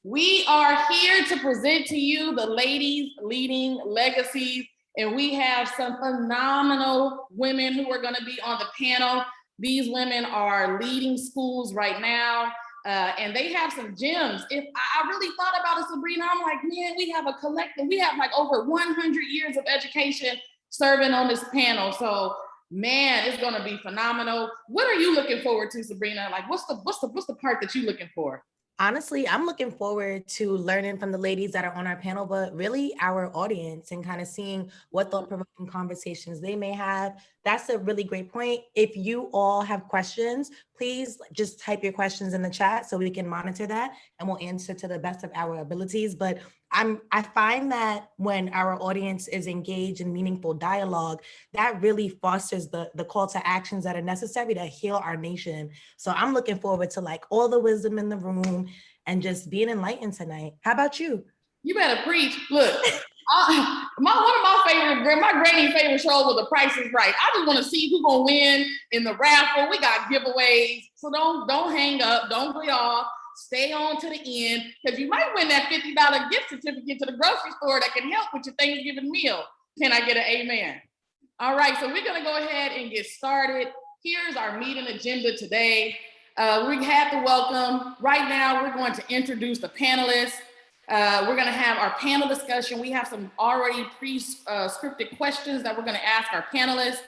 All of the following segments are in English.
We are here to present to you the ladies leading legacies, and we have some phenomenal women who are going to be on the panel. These women are leading schools right now, and they have some gems. If I really thought about it, Sabrina, I'm like, man, we have a collective. We have like over 100 years of education serving on this panel. So, man, it's going to be phenomenal. What are you looking forward to, Sabrina? Like, what's the part that you're looking for? Honestly, I'm looking forward to learning from the ladies that are on our panel, but really our audience and kind of seeing what thought-provoking conversations they may have. That's a really great point. If you all have questions, please just type your questions in the chat so we can monitor that and we'll answer to the best of our abilities. But I find that when our audience is engaged in meaningful dialogue, that really fosters the call to actions that are necessary to heal our nation. So I'm looking forward to like all the wisdom in the room and just being enlightened tonight. How about you? You better preach. Look, one of my granny's favorite shows was The Price is Right. I just want to see who's gonna win in the raffle. We got giveaways, so don't hang up, don't get off. Stay on to the end, because you might win that $50 gift certificate to the grocery store that can help with your Thanksgiving meal. Can I get an amen? All right, so we're gonna go ahead and get started. Here's our meeting agenda today. We have to welcome, right now we're going to introduce the panelists. We're gonna have our panel discussion. We have some already pre-scripted questions that we're gonna ask our panelists.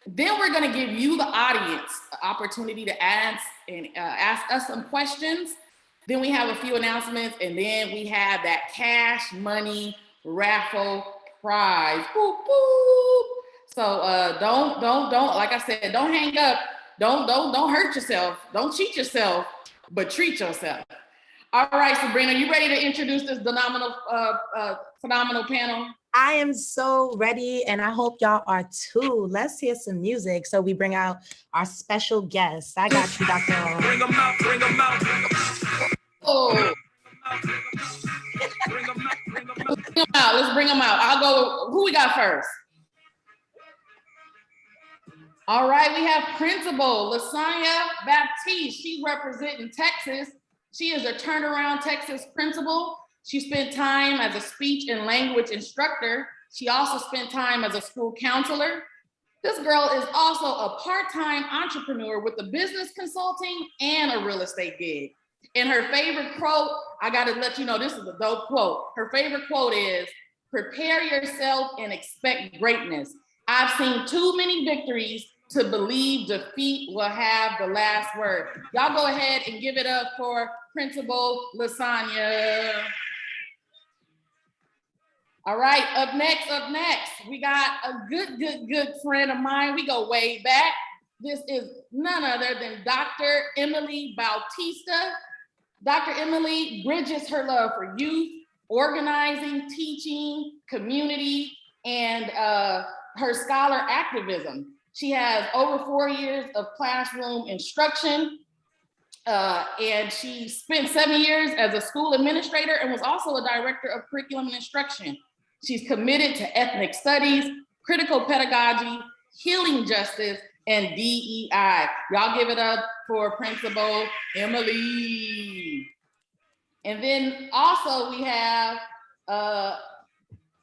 Then we're gonna give you, the audience, the opportunity to ask us some questions. Then we have a few announcements, and then we have that cash money raffle prize. Boop, boop. So don't, like I said, don't hang up. Don't hurt yourself. Don't cheat yourself, but treat yourself. All right, Sabrina, you ready to introduce this phenomenal panel? I am so ready, and I hope y'all are too. Let's hear some music so we bring out our special guests. I got you, Dr. Bring them out, bring them out. Oh. Bring them out. Let's bring them out. I'll go. Who we got first? All right, we have Principal Qiana Baptiste. She's representing Texas. She is a turnaround Texas principal. She spent time as a speech and language instructor. She also spent time as a school counselor. This girl is also a part-time entrepreneur with a business consulting and a real estate gig. And her favorite quote, I gotta let you know, this is a dope quote. Her favorite quote is, "Prepare yourself and expect greatness. I've seen too many victories to believe defeat will have the last word." Y'all go ahead and give it up for Principal Qiana. All right, up next, we got a good friend of mine. We go way back. This is none other than Dr. Emily Bautista. Dr. Emily bridges her love for youth, organizing, teaching, community, and her scholar activism. She has over 4 years of classroom instruction, and she spent 7 years as a school administrator and was also a director of curriculum and instruction. She's committed to ethnic studies, critical pedagogy, healing justice, and DEI. Y'all give it up for Principal Emily. And then also we have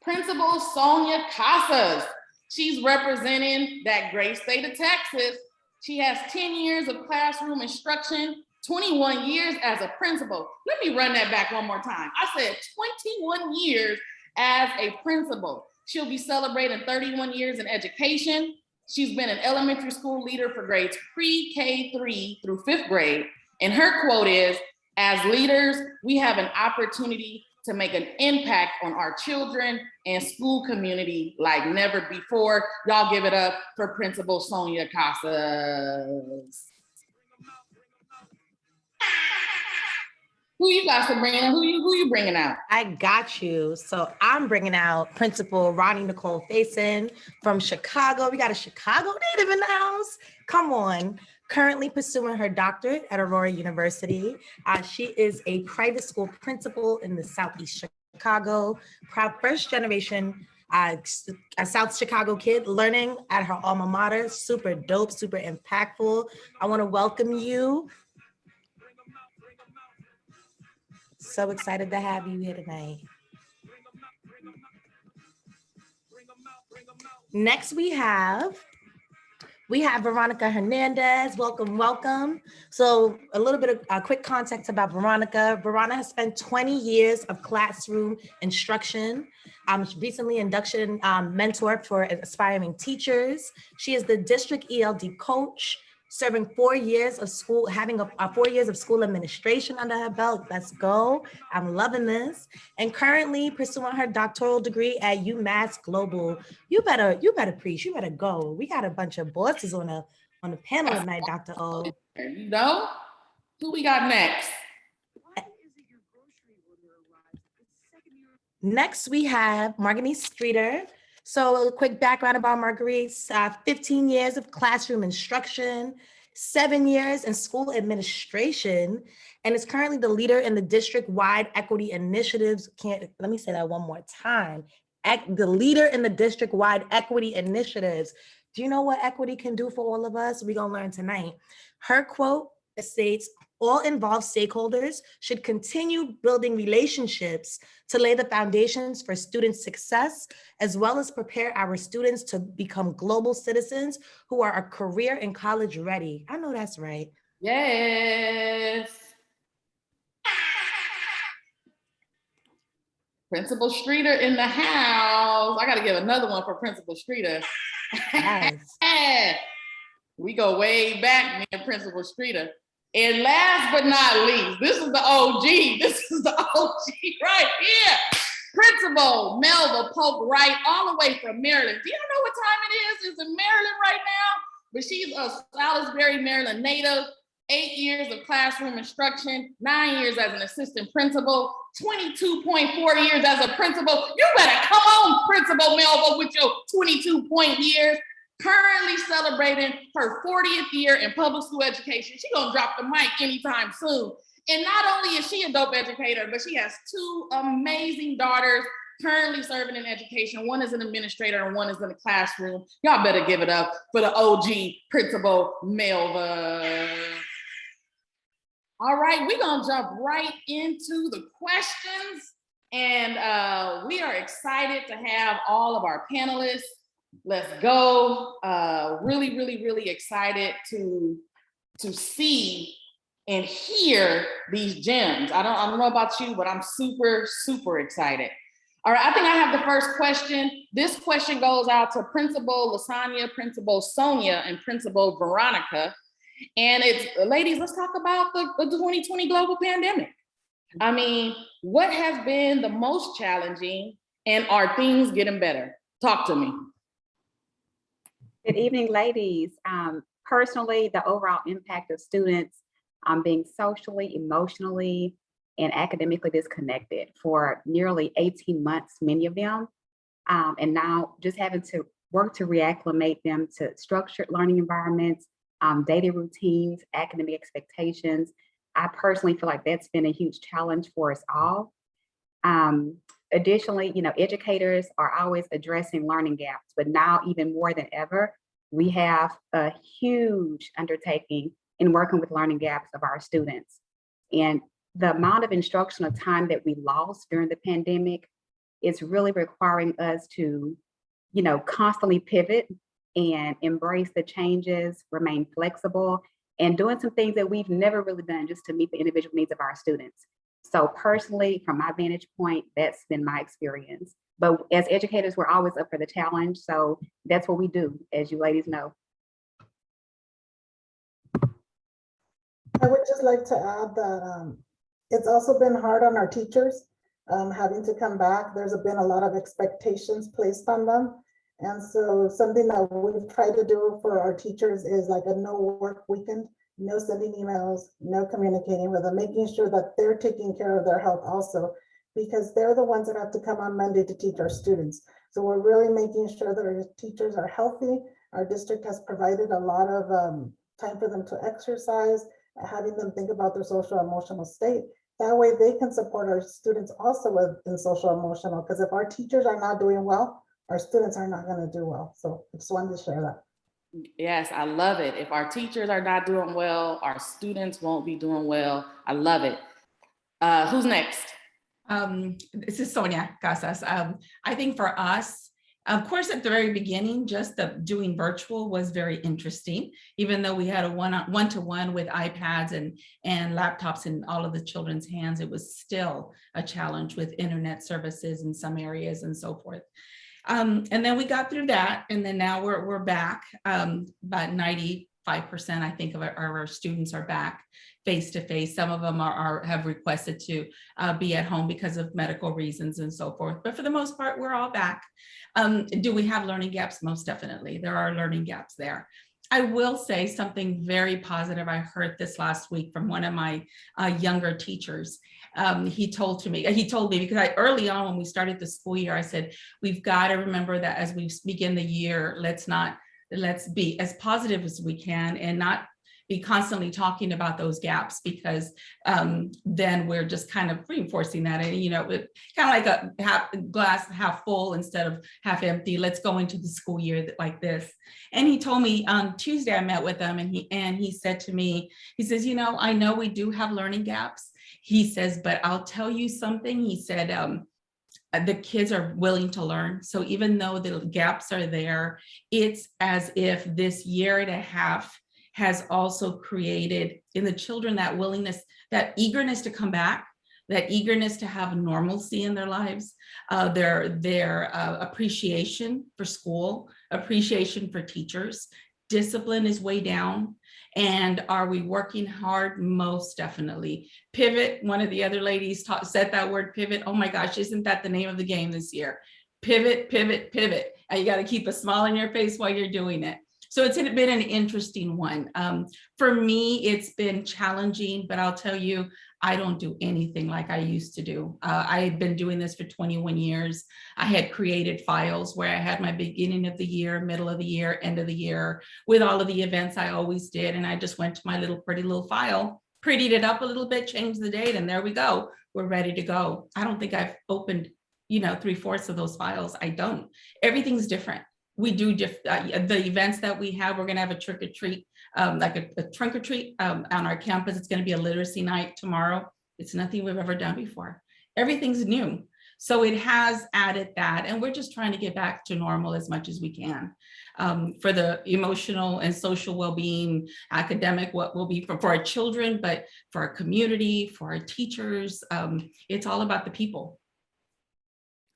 Principal Sonia Casas. She's representing that great state of Texas. She has 10 years of classroom instruction, 21 years as a principal. Let me run that back one more time. I said 21 years as a principal. She'll be celebrating 31 years in education. She's been an elementary school leader for grades pre-K3 through 5th grade. And her quote is, "As leaders, we have an opportunity to make an impact on our children and school community like never before." Y'all give it up for Principal Sonia Casas. Who you got, Sabrina? Who you bringing out? I got you. So I'm bringing out Principal Nicole Faison from Chicago. We got a Chicago native in the house. Come on. Currently pursuing her doctorate at Aurora University. She is a private school principal in the Southeast Chicago, proud first generation a South Chicago kid learning at her alma mater. Super dope, super impactful. I want to welcome you. So excited to have you here tonight. Next, we have Veronica Hernandez. Welcome, welcome. So a little bit of quick context about Veronica. Veronica has spent 20 years of classroom instruction. Recently induction mentor for aspiring teachers. She is the district ELD coach, serving 4 years of school, having 4 years of school administration under her belt. Let's go. I'm loving this. And currently pursuing her doctoral degree at UMass Global. You better preach. You better go. We got a bunch of bosses on the panel tonight, Dr. O. You know, who we got next? Next, we have Martini Streeter. So a quick background about Marguerite, 15 years of classroom instruction, 7 years in school administration, and is currently the leader in the district-wide equity initiatives. Let me say that one more time. The leader in the district-wide equity initiatives. Do you know what equity can do for all of us? We're gonna learn tonight. Her quote states, all involved stakeholders should continue building relationships to lay the foundations for student success, as well as prepare our students to become global citizens who are career and college ready. I know that's right. Yes. Principal Streeter in the house. I got to give another one for Principal Streeter. Yes. We go way back, me and Principal Streeter. And last but not least, this is the OG. This is the OG right here. Principal Melva Polk Wright, all the way from Maryland. Do you know what time it is? It's in Maryland right now. But she's a Salisbury, Maryland native. 8 years of classroom instruction, 9 years as an assistant principal, 22.4 years as a principal. You better come on, Principal Melva, with your 22 years. Currently celebrating her 40th year in public school education. She's gonna drop the mic anytime soon. And not only is she a dope educator, but she has 2 amazing daughters currently serving in education. One is an administrator and one is in the classroom. Y'all better give it up for the OG Principal Melva. All right, we're gonna jump right into the questions. And we are excited to have all of our panelists. Let's go. Really, really, really excited to see and hear these gems. I don't know about you, but I'm super, super excited. All right, I think I have the first question. This question goes out to Principal Lasagna, Principal Sonia, and Principal Veronica. And it's, ladies, let's talk about the 2020 global pandemic. I mean, what has been the most challenging, and are things getting better? Talk to me. Good evening, ladies. Personally, the overall impact of students being socially, emotionally, and academically disconnected for nearly 18 months, many of them, and now just having to work to reacclimate them to structured learning environments, daily routines, academic expectations. I personally feel like that's been a huge challenge for us all. Additionally, educators are always addressing learning gaps, but now even more than ever, we have a huge undertaking in working with learning gaps of our students. And the amount of instructional time that we lost during the pandemic is really requiring us to, constantly pivot and embrace the changes, remain flexible, and doing some things that we've never really done just to meet the individual needs of our students. So personally, from my vantage point, that's been my experience. But as educators, we're always up for the challenge. So that's what we do, as you ladies know. I would just like to add that it's also been hard on our teachers having to come back. There's been a lot of expectations placed on them. And so something that we've tried to do for our teachers is like a no work weekend, no sending emails, no communicating with them, making sure that they're taking care of their health also, because they're the ones that have to come on Monday to teach our students. So we're really making sure that our teachers are healthy. Our district has provided a lot of time for them to exercise, having them think about their social emotional state. That way they can support our students also in social emotional, because if our teachers are not doing well, our students are not going to do well. So I just wanted to share that. Yes, I love it. If our teachers are not doing well, our students won't be doing well. I love it. Who's next? This is Sonia Casas. I think for us, of course, at the very beginning, just doing virtual was very interesting, even though we had a one-to-one with iPads and laptops in all of the children's hands. It was still a challenge with internet services in some areas and so forth. And then we got through that, and then now we're back. About 95%, I think, of our students are back face-to-face. Some of them have requested to be at home because of medical reasons and so forth. But for the most part, we're all back. Do we have learning gaps? Most definitely. There are learning gaps there. I will say something very positive. I heard this last week from one of my younger teachers. He told me because early on when we started the school year, I said, we've got to remember that as we begin the year, let's be as positive as we can and not be constantly talking about those gaps, because then we're just kind of reinforcing that. And, kind of like a glass half full instead of half empty. Let's go into the school year like this. And he told me on Tuesday, I met with him, and he said to me, he says, I know we do have learning gaps. He says, but I'll tell you something. He said, the kids are willing to learn. So even though the gaps are there, it's as if this year and a half has also created in the children that willingness, that eagerness to come back, that eagerness to have normalcy in their lives, their appreciation for school, appreciation for teachers. Discipline is way down. And are we working hard? Most definitely. Pivot, one of the other ladies said that word pivot. Oh my gosh, isn't that the name of the game this year? Pivot, pivot, pivot. And you got to keep a smile on your face while you're doing it. So it's been an interesting one. For me, it's been challenging, but I'll tell you, I don't do anything like I used to do. I had been doing this for 21 years. I had created files where I had my beginning of the year, middle of the year, end of the year, with all of the events I always did. And I just went to my pretty little file, prettied it up a little bit, changed the date, and there we go. We're ready to go. I don't think I've opened, 3/4 of those files. I don't. Everything's different. We do the events that we have. We're going to have a trick or treat, like a trunk or treat on our campus. It's going to be a literacy night tomorrow. It's nothing we've ever done before. Everything's new. So it has added that. And we're just trying to get back to normal as much as we can for the emotional and social well-being, academic, what will be for our children, but for our community, for our teachers. It's all about the people.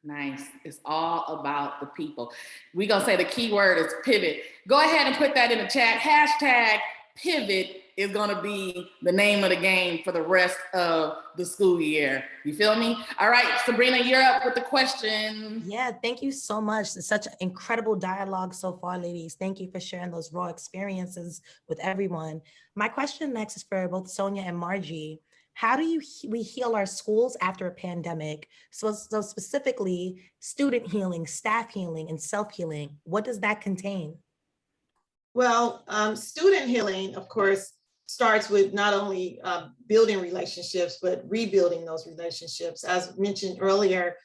Nice. It's all about the people. We're going to say the key word is pivot. Go ahead and put that in the chat. Hashtag pivot is going to be the name of the game for the rest of the school year. You feel me? All right, Sabrina, you're up with the question. Yeah, thank you so much. It's such an incredible dialogue so far, ladies. Thank you for sharing those raw experiences with everyone. My question next is for both Sonia and Margie. How do we heal our schools after a pandemic? So specifically, student healing, staff healing, and self-healing. What does that contain? Well, student healing, of course, starts with not only building relationships, but rebuilding those relationships. As mentioned earlier,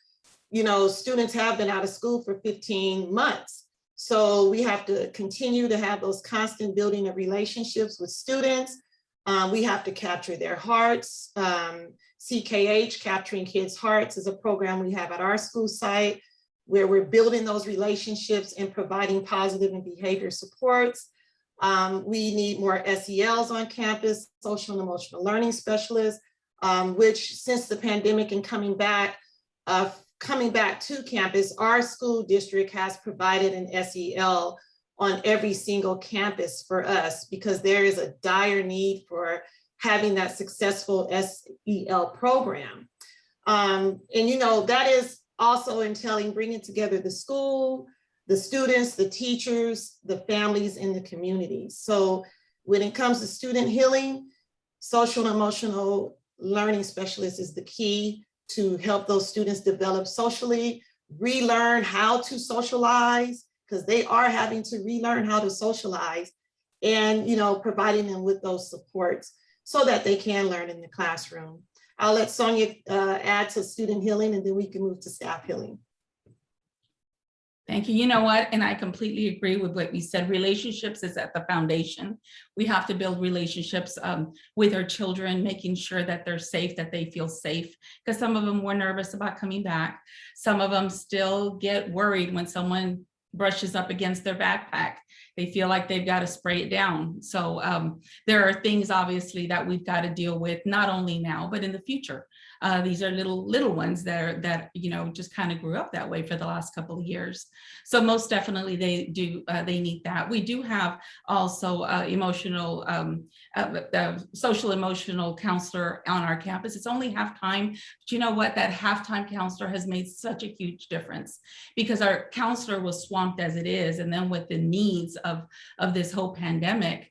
students have been out of school for 15 months. So we have to continue to have those constant building of relationships with students. We have to capture their hearts. CKH, Capturing Kids' Hearts, is a program we have at our school site where we're building those relationships and providing positive and behavior supports. We need more SELs on campus, social and emotional learning specialists, which since the pandemic and coming back to campus, our school district has provided an SEL on every single campus for us, because there is a dire need for having that successful SEL program. And that is also entailing bringing together the school, the students, the teachers, the families, and the communities. So when it comes to student healing, social and emotional learning specialist is the key to help those students develop socially, relearn how to socialize, because they are having to relearn how to socialize, and providing them with those supports so that they can learn in the classroom. I'll let Sonia add to student healing, and then we can move to staff healing. Thank you. You know what? And I completely agree with what you said. Relationships is at the foundation. We have to build relationships with our children, making sure that they're safe, that they feel safe, because some of them were nervous about coming back. Some of them still get worried when someone brushes up against their backpack. They feel like they've got to spray it down. So there are things obviously that we've got to deal with, not only now, but in the future. These are little ones that just kind of grew up that way for the last couple of years. So most definitely they need that. We do have also social emotional counselor on our campus. It's only half-time, but you know what? That half-time counselor has made such a huge difference, because our counselor was swamped as it is. And then with the needs of this whole pandemic,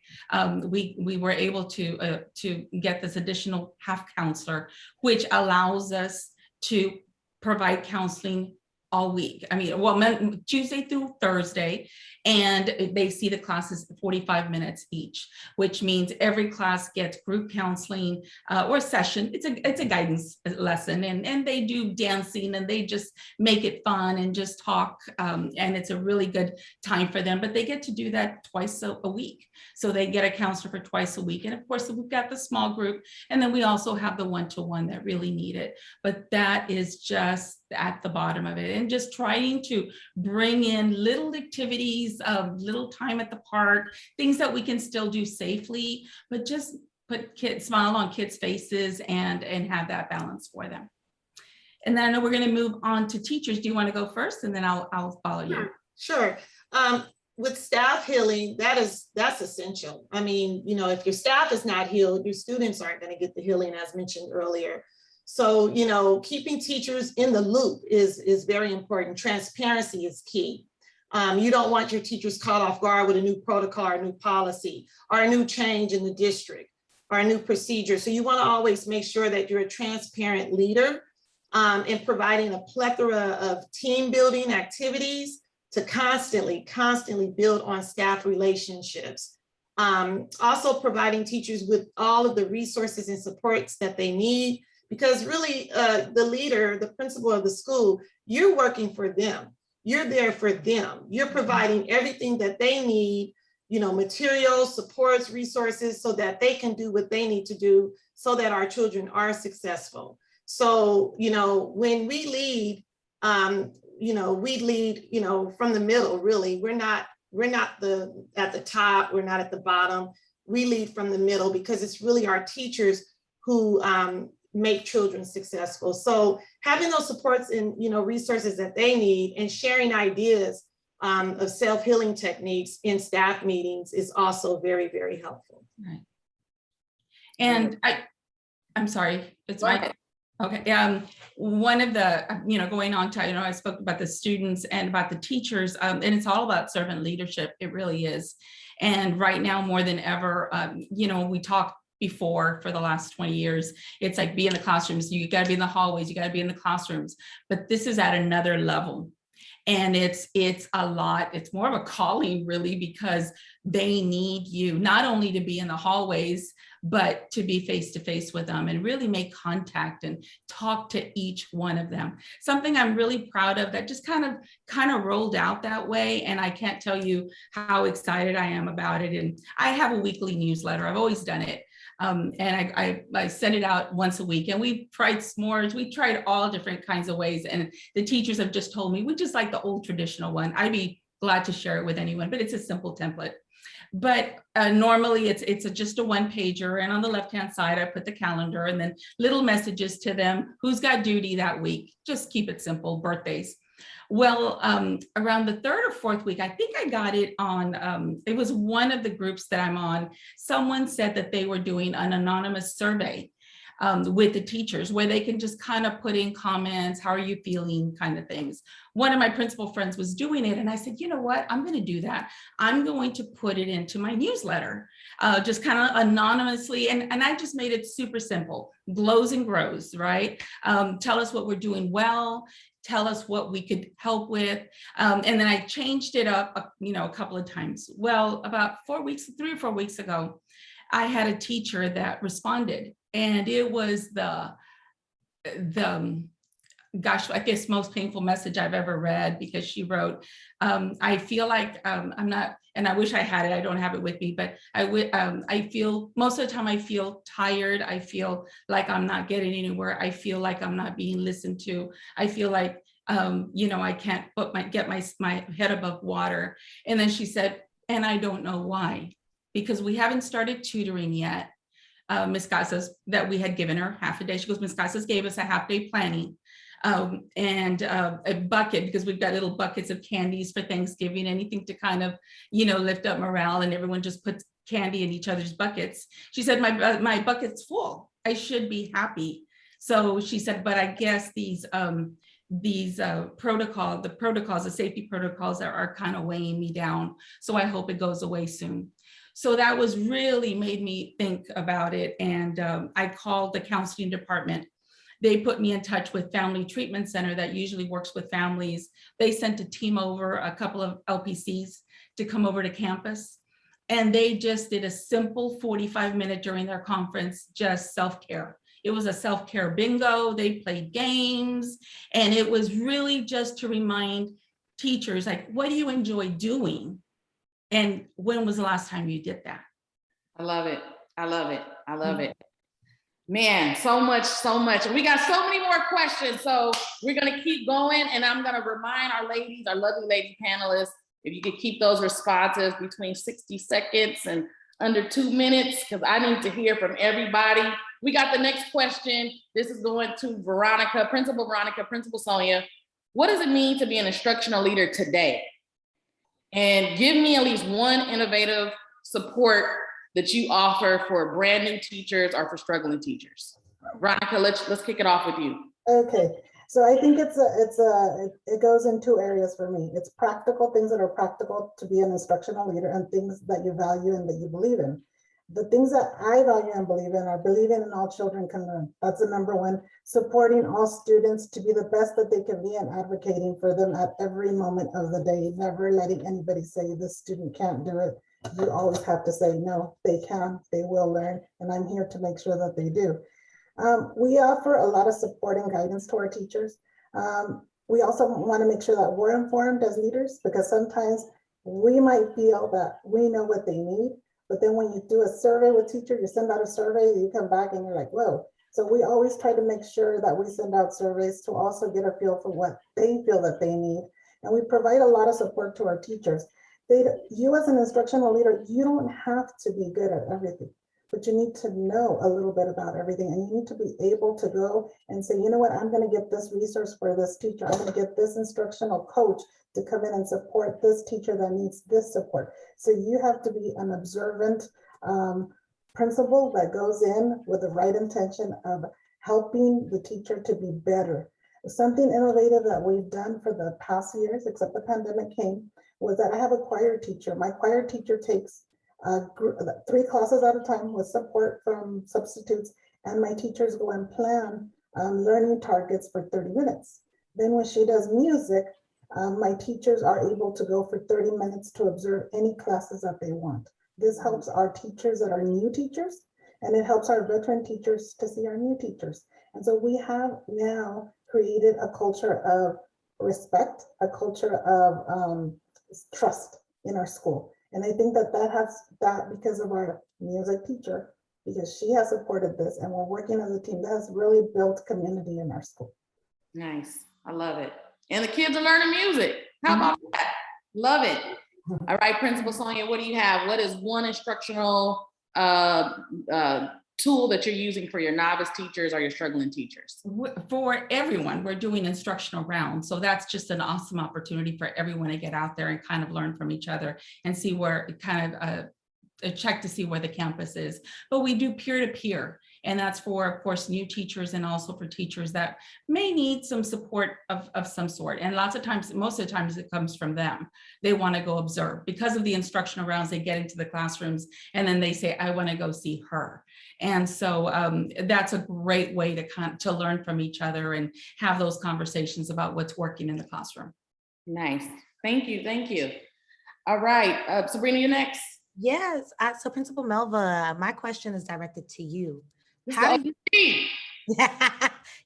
we were able to get this additional half counselor, which allows us to provide counseling all week. I mean, Tuesday through Thursday, and they see the classes 45 minutes each, which means every class gets group counseling or session. It's a guidance lesson, and they do dancing, and they just make it fun and just talk, and it's a really good time for them. But they get to do that twice a week, so they get a counselor for twice a week. And of course, we've got the small group, and then we also have the one-to-one that really need it. But that is just at the bottom of it, and just trying to bring in little activities, little time at the park, things that we can still do safely, but just smile on kids' faces and have that balance for them. And then I know we're going to move on to teachers. Do you want to go first, and then I'll follow you? Sure. With staff healing, that's essential. I mean, if your staff is not healed, your students aren't going to get the healing, as mentioned earlier. So, keeping teachers in the loop is very important. Transparency is key. You don't want your teachers caught off guard with a new protocol or a new policy or a new change in the district or a new procedure. So you want to always make sure that you're a transparent leader in providing a plethora of team building activities to constantly build on staff relationships. Also providing teachers with all of the resources and supports that they need. Because really, the leader, the principal of the school, you're working for them. You're there for them. You're providing everything that they need, materials, supports, resources, so that they can do what they need to do so that our children are successful. So, when we lead, we lead, from the middle, really. We're not at the top, we're not at the bottom. We lead from the middle, because it's really our teachers who make children successful. So having those supports and resources that they need, and sharing ideas of self-healing techniques in staff meetings is also very, very helpful. Right. And I'm sorry, it's my okay. One of the going on to I spoke about the students and about the teachers, and it's all about servant leadership. It really is. And right now more than ever, we talk before for the last 20 years, it's like be in the classrooms, you got to be in the hallways, you got to be in the classrooms, but this is at another level. And it's a lot, it's more of a calling really, because they need you not only to be in the hallways, but to be face to face with them and really make contact and talk to each one of them. Something I'm really proud of that just kind of rolled out that way. And I can't tell you how excited I am about it. And I have a weekly newsletter. I've always done it. And I send it out once a week, and we've tried s'mores. We tried all different kinds of ways. And the teachers have just told me, we just like the old traditional one. I'd be glad to share it with anyone, but it's a simple template. But normally it's just a one pager. And on the left-hand side, I put the calendar and then little messages to them. Who's got duty that week? Just keep it simple, birthdays. Well, around the third or fourth week, I think I got it on, it was one of the groups that I'm on. Someone said that they were doing an anonymous survey with the teachers where they can just kind of put in comments, how are you feeling, kind of things. One of my principal friends was doing it, and I said, you know what, I'm going to do that. I'm going to put it into my newsletter, just kind of anonymously. And I just made it super simple, glows and grows, right? Tell us what we're doing well. Tell us what we could help with. And then I changed it up, a couple of times. Well, about 3 or 4 weeks ago, I had a teacher that responded, and it was the gosh, I guess most painful message I've ever read, because she wrote, I feel like I'm not, and I wish I had it, I don't have it with me, but I feel, most of the time I feel tired. I feel like I'm not getting anywhere. I feel like I'm not being listened to. I feel like, I can't get my head above water. And then she said, and I don't know why, because we haven't started tutoring yet. Ms. Casas, that we had given her half a day. She goes, Ms. Casas gave us a half day planning and a bucket, because we've got little buckets of candies for Thanksgiving, anything to kind of, lift up morale, and everyone just puts candy in each other's buckets. She said, my bucket's full. I should be happy. So she said, but I guess these protocols, the safety protocols are kind of weighing me down. So I hope it goes away soon. So that was really made me think about it. And I called the counseling department. They put me in touch with Family Treatment Center that usually works with families. They sent a team over, a couple of LPCs, to come over to campus. And they just did a simple 45-minute during their conference, just self-care. It was a self-care bingo. They played games. And it was really just to remind teachers, like, what do you enjoy doing? And when was the last time you did that? I love it. I love it. I love it. Man, so much. And we got so many more questions. So we're going to keep going. And I'm going to remind our ladies, our lovely lady panelists, if you could keep those responses between 60 seconds and under 2 minutes, because I need to hear from everybody. We got the next question. This is going to Veronica, Principal Sonia. What does it mean to be an instructional leader today? And give me at least one innovative support that you offer for brand new teachers or for struggling teachers. Veronica, let's kick it off with you. Okay, so I think it goes in two areas for me. It's practical things that are practical to be an instructional leader, and things that you value and that you believe in. The things that I value and believe in are believing in all children can learn. That's the number one. Supporting all students to be the best that they can be, and advocating for them at every moment of the day. Never letting anybody say this student can't do it. You always have to say, no, they can, they will learn, and I'm here to make sure that they do. We offer a lot of support and guidance to our teachers. We also want to make sure that we're informed as leaders, because sometimes we might feel that we know what they need, but then when you do a survey with teachers, you send out a survey, you come back and you're like, whoa. So we always try to make sure that we send out surveys to also get a feel for what they feel that they need. And we provide a lot of support to our teachers. You as an instructional leader, you don't have to be good at everything, but you need to know a little bit about everything. And you need to be able to go and say, you know what, I'm going to get this resource for this teacher. I'm going to get this instructional coach to come in and support this teacher that needs this support. So you have to be an observant principal that goes in with the right intention of helping the teacher to be better. Something innovative that we've done for the past years, except the pandemic came, was that I have a choir teacher. My choir teacher takes 3 classes at a time with support from substitutes, and my teachers go and plan learning targets for 30 minutes. Then when she does music, my teachers are able to go for 30 minutes to observe any classes that they want. This helps our teachers that are new teachers, and it helps our veteran teachers to see our new teachers. And so we have now created a culture of respect, a culture of trust in our school. And I think that has because of our music teacher, because she has supported this, and we're working as a team that has really built community in our school. Nice, I love it. And the kids are learning music. How about that? Love it. All right, Principal Sonia, what do you have? What is one instructional tool that you're using for your novice teachers or your struggling teachers? For everyone, we're doing instructional rounds. So that's just an awesome opportunity for everyone to get out there and kind of learn from each other and see where kind of check to see where the campus is. But we do peer-to-peer. And that's for, of course, new teachers, and also for teachers that may need some support of some sort. And lots of times, most of the times it comes from them. They want to go observe. Because of the instructional rounds, they get into the classrooms and then they say, I want to go see her. And so that's a great way to learn from each other and have those conversations about what's working in the classroom. Nice. Thank you. Thank you. All right. Sabrina, you're next. Yes. So Principal Melva, my question is directed to you. This How is do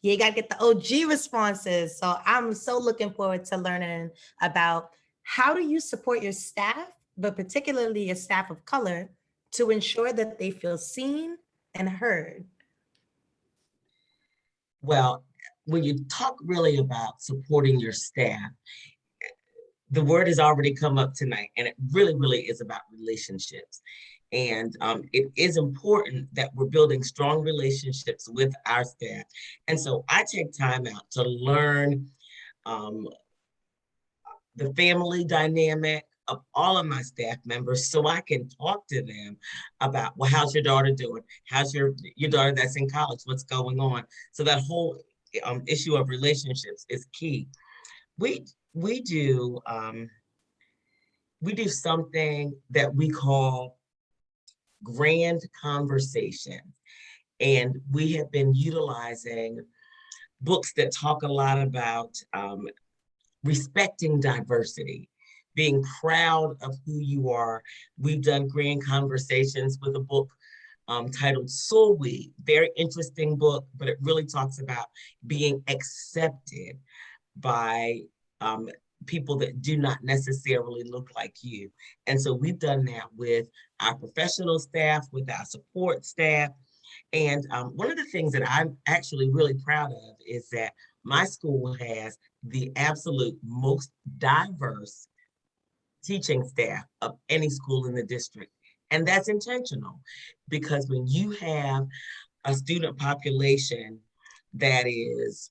You got to get the OG responses. So I'm so looking forward to learning about how do you support your staff, but particularly your staff of color, to ensure that they feel seen and heard. Well, when you talk really about supporting your staff, the word has already come up tonight, and it really, really is about relationships. And it is important that we're building strong relationships with our staff. And so I take time out to learn the family dynamic of all of my staff members so I can talk to them about, well, how's your daughter doing? How's your daughter that's in college? What's going on? So that whole issue of relationships is key. We do something that we call grand conversation. And we have been utilizing books that talk a lot about respecting diversity, being proud of who you are. We've done grand conversations with a book titled Soul Weed, very interesting book, but it really talks about being accepted by people that do not necessarily look like you. And so we've done that with our professional staff, with our support staff. And one of the things that I'm actually really proud of is that my school has the absolute most diverse teaching staff of any school in the district. And that's intentional, because when you have a student population that is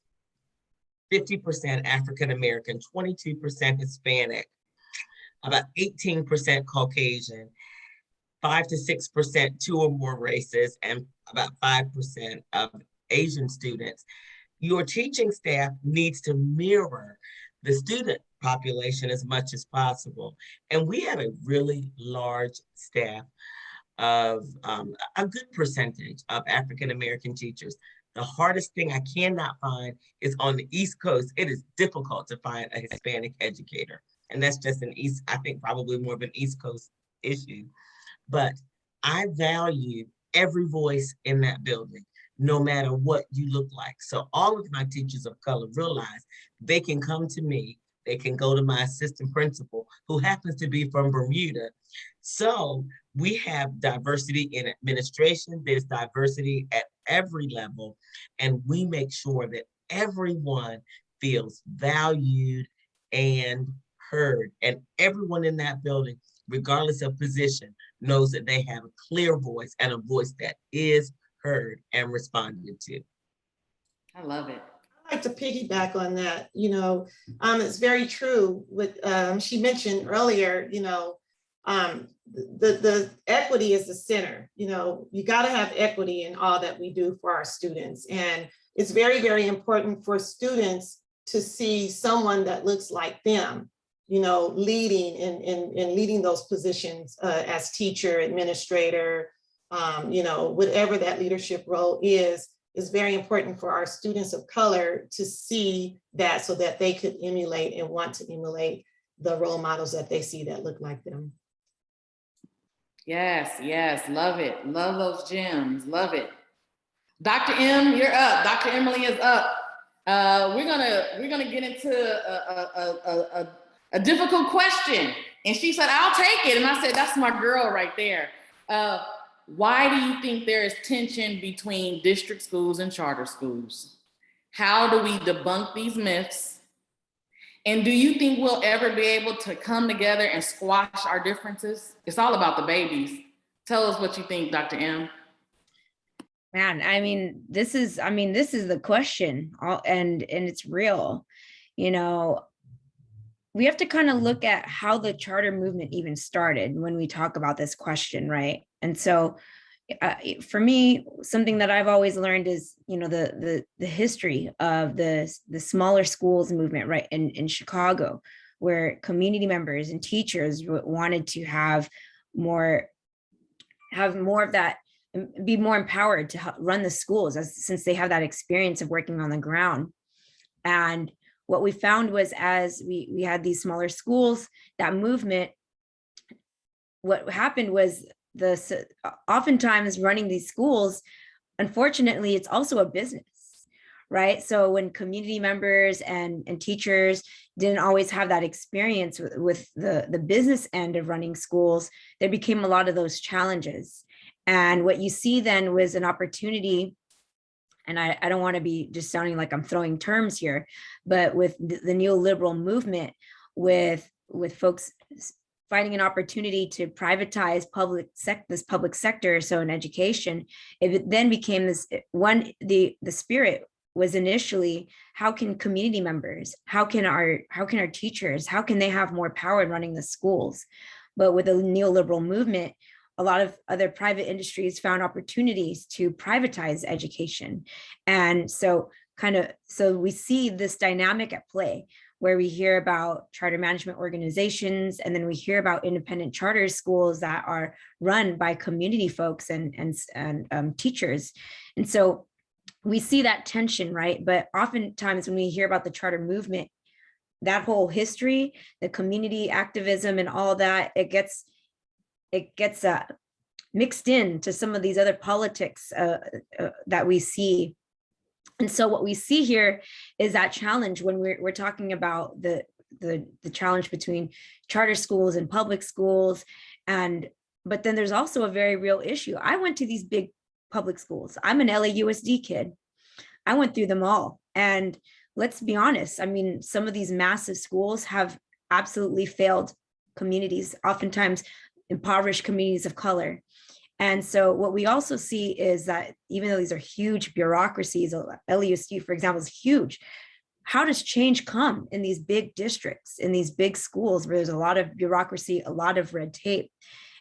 50% African-American, 22% Hispanic, about 18% Caucasian, 5 to 6% two or more races, and about 5% of Asian students, your teaching staff needs to mirror the student population as much as possible. And we have a really large staff of a good percentage of African-American teachers. The hardest thing I cannot find is on the East Coast. It is difficult to find a Hispanic educator. And that's just I think probably more of an East Coast issue. But I value every voice in that building, no matter what you look like. So all of my teachers of color realize they can come to me, they can go to my assistant principal, who happens to be from Bermuda. So we have diversity in administration, there's diversity at every level, and we make sure that everyone feels valued and heard. And everyone in that building, regardless of position, knows that they have a clear voice and a voice that is heard and responded to. I love it. I'd like to piggyback on that. It's very true. What she mentioned earlier, the equity is the center. You got to have equity in all that we do for our students. And it's very, very important for students to see someone that looks like them, leading and leading those positions as teacher, administrator, whatever that leadership role is very important for our students of color to see that, so that they could emulate and want to emulate the role models that they see that look like them. Yes, love it. Love those gems, love it. Dr. M, you're up. Dr. Emily is up. We're gonna get into a difficult question. And she said, I'll take it. And I said, that's my girl right there. Why do you think there is tension between district schools and charter schools? How do we debunk these myths? And do you think we'll ever be able to come together and squash our differences? It's all about the babies. Tell us what you think, Dr. M. Man, this is the question, and it's real. We have to kind of look at how the charter movement even started when we talk about this question, right? And so for me, something that I've always learned is, the history of the smaller schools movement, right, in Chicago, where community members and teachers wanted to have more of that, be more empowered to run the schools, since they have that experience of working on the ground. And what we found was, as we had these smaller schools, that movement, what happened was oftentimes running these schools, unfortunately, it's also a business. right? So when community members and teachers didn't always have that experience with the business end of running schools, there became a lot of those challenges. And what you see then was an opportunity, and I don't want to be just sounding like I'm throwing terms here, but with the neoliberal movement, with folks finding an opportunity to privatize this public sector, so in education, it then became this one, the spirit was initially, how can community members, how can our teachers, how can they have more power in running the schools? But with the neoliberal movement, a lot of other private industries found opportunities to privatize education. And so we see this dynamic at play, where we hear about charter management organizations, and then we hear about independent charter schools that are run by community folks and teachers. And so we see that tension, right? But oftentimes when we hear about the charter movement, that whole history, the community activism and all that, it gets mixed in to some of these other politics that we see. And so what we see here is that challenge when we're talking about the challenge between charter schools and public schools. But then there's also a very real issue. I went to these big public schools. I'm an LAUSD kid. I went through them all. And let's be honest, I mean, some of these massive schools have absolutely failed communities, oftentimes impoverished communities of color. And so what we also see is that even though these are huge bureaucracies, LAUSD, for example, is huge, how does change come in these big districts, in these big schools where there's a lot of bureaucracy, a lot of red tape?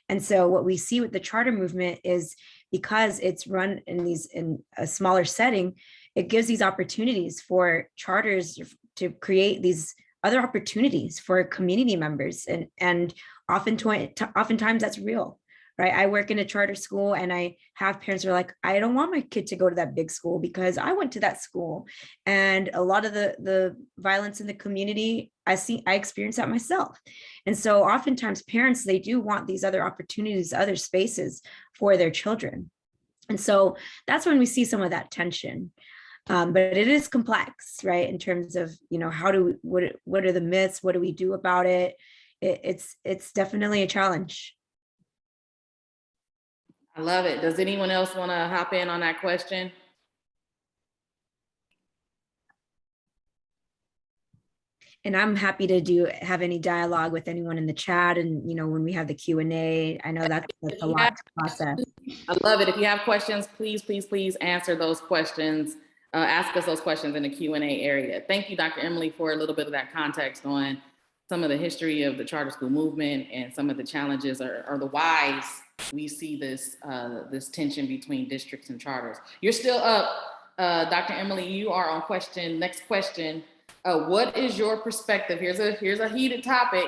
And so what we see with the charter movement is, because it's run in a smaller setting, it gives these opportunities for charters to create these other opportunities for community members. And oftentimes that's real, right? I work in a charter school, and I have parents who are like, I don't want my kid to go to that big school because I went to that school. And a lot of the violence in the community, I experienced that myself. And so oftentimes parents, they do want these other opportunities, other spaces for their children. And so that's when we see some of that tension. But it is complex, right? In terms of, what are the myths? What do we do about it? It's definitely a challenge. I love it. Does anyone else want to hop in on that question? And I'm happy to have any dialogue with anyone in the chat. And, when we have the Q&A, I know that's a lot to process. I love it. If you have questions, please answer those questions. Ask us those questions in the Q&A area. Thank you, Dr. Emily, for a little bit of that context on some of the history of the charter school movement and some of the challenges or the whys we see this tension between districts and charters. You're still up, Dr. Emily. You are on next question. What is your perspective? Here's a heated topic.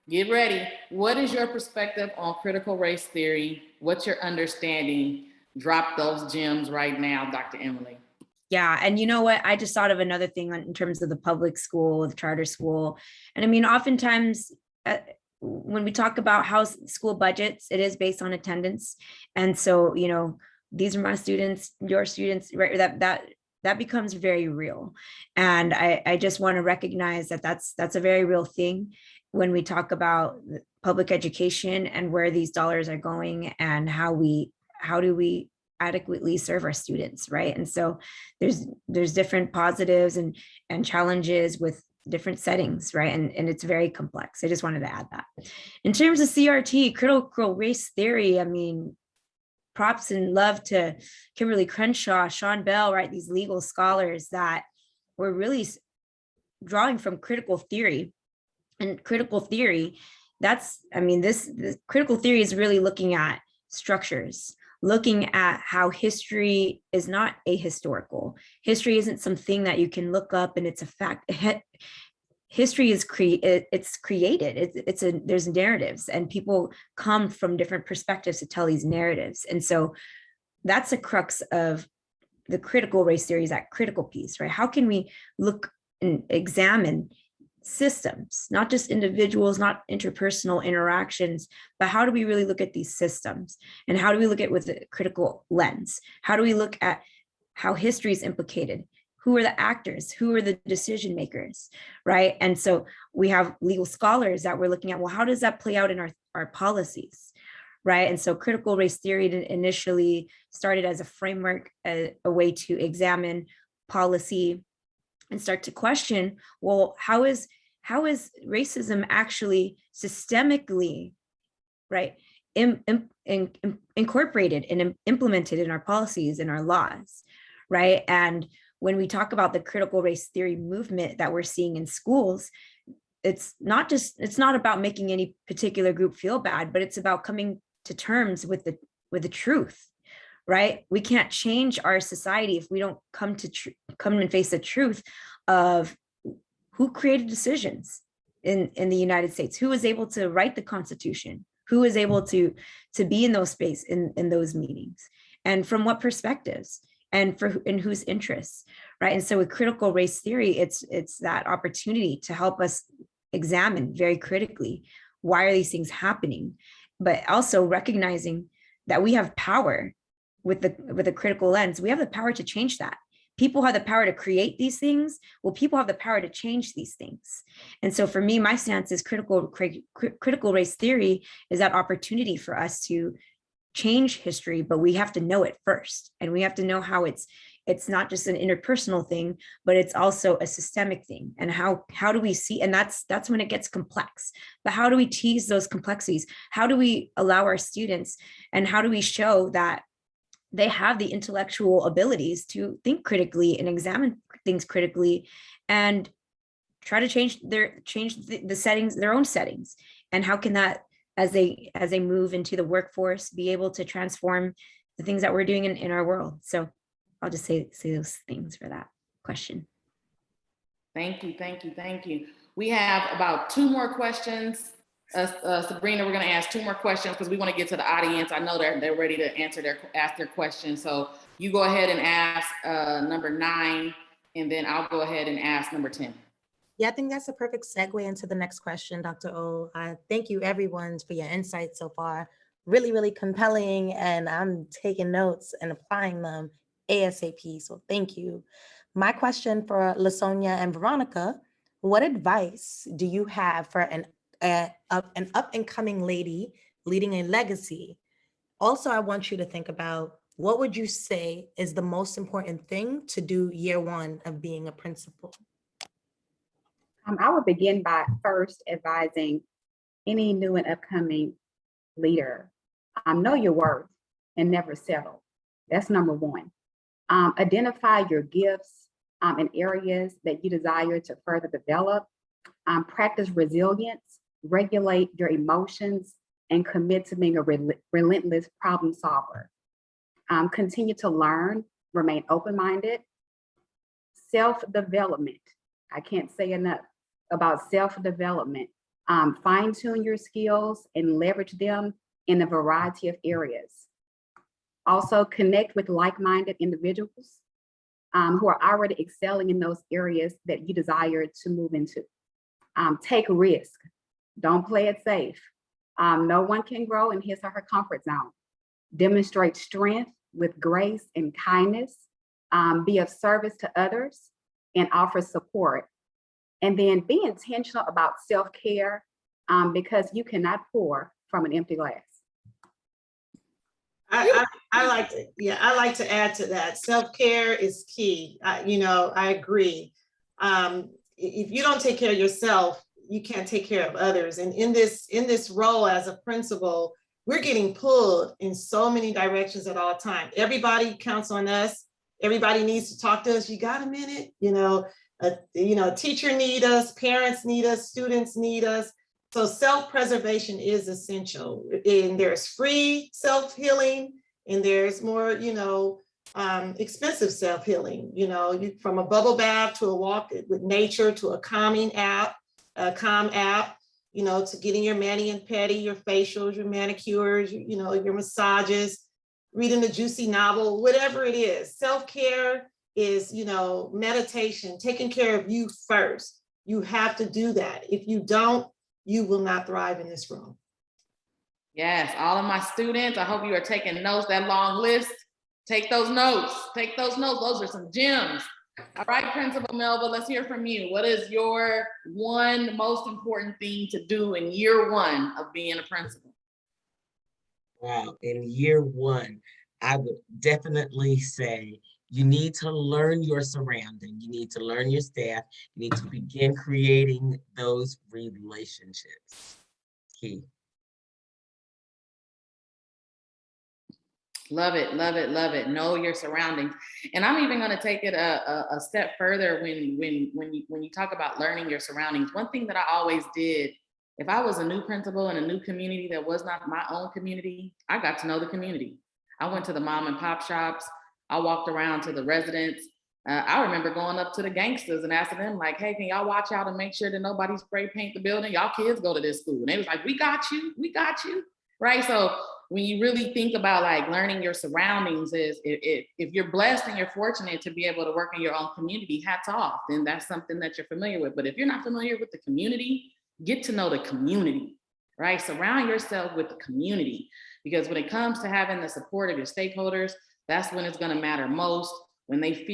Get ready. What is your perspective on critical race theory? What's your understanding? Drop those gems right now, Dr. Emily. Yeah. And you know what? I just thought of another thing in terms of the public school, the charter school. And I mean, oftentimes when we talk about how school budgets, it is based on attendance. And so, these are my students, your students, right? That becomes very real. And I just want to recognize that that's a very real thing when we talk about public education and where these dollars are going and how do we adequately serve our students, right? And so there's different positives and challenges with different settings, right? And it's very complex. I just wanted to add that. In terms of CRT, critical race theory, I mean, props and love to Kimberly Crenshaw, Sean Bell, right? These legal scholars that were really drawing from critical theory. And critical theory, this critical theory is really looking at structures, looking at how history is not ahistorical. History isn't something that you can look up and it's a fact. History is created. There's narratives, and people come from different perspectives to tell these narratives. And so that's a crux of the critical race theory, is that critical piece, right? How can we look and examine systems, not just individuals, not interpersonal interactions, but how do we really look at these systems? And how do we look at it with a critical lens? How do we look at how history is implicated? who are the actors, who are the decision makers, right? And so we have legal scholars that we're looking at, well, how does that play out in our policies, right? And so critical race theory initially started as a framework, a way to examine policy and start to question, well, how is racism actually systemically, right, incorporated and implemented in our policies and our laws, right? And when we talk about the critical race theory movement that we're seeing in schools, it's not about making any particular group feel bad, but it's about coming to terms with the truth, right? We can't change our society if we don't come and face the truth of who created decisions in the United States, who was able to write the Constitution, who was able to be in those spaces, in those meetings, and from what perspectives, and in whose interests, right? And so with critical race theory, it's that opportunity to help us examine very critically, why are these things happening, but also recognizing that we have power with a critical lens. We have the power to change that. People have the power to create these things. Well, people have the power to change these things. And so for me, my stance is critical race theory is that opportunity for us to change history, but we have to know it first. And we have to know how it's not just an interpersonal thing, but it's also a systemic thing. And how do we see, and that's when it gets complex, but how do we tease those complexities? How do we allow our students, and how do we show that they have the intellectual abilities to think critically and examine things critically and try to change the settings, their own settings? And how can that, as they move into the workforce, be able to transform the things that we're doing in our world? So I'll just say those things for that question. Thank you. We have about 2 more questions. Sabrina, we're going to ask 2 more questions because we want to get to the audience. I know they're ready to ask their questions. So you go ahead and ask number 9, and then I'll go ahead and ask number 10. Yeah, I think that's a perfect segue into the next question, Dr. O. Thank you, everyone, for your insights so far. Really, really compelling, and I'm taking notes and applying them ASAP, so thank you. My question for LaSonia and Veronica, what advice do you have for an up-and-coming lady leading a legacy? Also, I want you to think about, what would you say is the most important thing to do year 1 of being a principal? I would begin by first advising any new and upcoming leader, know your worth and never settle. That's number 1. Identify your gifts and areas that you desire to further develop. Practice resilience, regulate your emotions, and commit to being a relentless problem solver. Continue to learn, remain open-minded. Self-development. I can't say enough about self-development. Fine-tune your skills and leverage them in a variety of areas. Also, connect with like-minded individuals who are already excelling in those areas that you desire to move into. Take risk. Don't play it safe. No one can grow in his or her comfort zone. Demonstrate strength with grace and kindness. Be of service to others and offer support. And then be intentional about self-care because you cannot pour from an empty glass. I like to add to that. Self-care is key. I agree. If you don't take care of yourself, you can't take care of others. And in this role as a principal, we're getting pulled in so many directions at all times. Everybody counts on us. Everybody needs to talk to us. You got a minute? A teacher need us, parents need us, students need us. So self-preservation is essential. And there's free self-healing, and there's more, expensive self-healing. From a bubble bath to a walk with nature to a calm app, to getting your mani and pedi, your facials, your manicures, your massages, reading a juicy novel, whatever it is. Self-care is, meditation, taking care of you first. You have to do that. If you don't, you will not thrive in this room. Yes, all of my students, I hope you are taking notes, that long list. Take those notes. Those are some gems. All right, Principal Melba, let's hear from you. What is your one most important thing to do in year one of being a principal? Wow, in year one, I would definitely say you need to learn your surrounding. You need to learn your staff. You need to begin creating those relationships. Key. Love it, love it, love it. Know your surroundings. And I'm even going to take it a step further when you talk about learning your surroundings. One thing that I always did, if I was a new principal in a new community that was not my own community, I got to know the community. I went to the mom and pop shops. I walked around to the residents. I remember going up to the gangsters and asking them like, hey, can y'all watch out and make sure that nobody spray paint the building? Y'all kids go to this school. And they was like, we got you. Right. So when you really think about like learning your surroundings, is if you're blessed and you're fortunate to be able to work in your own community, hats off, then that's something that you're familiar with. But if you're not familiar with the community, get to know the community, right? Surround yourself with the community, because when it comes to having the support of your stakeholders, that's when it's going to matter most, when they feel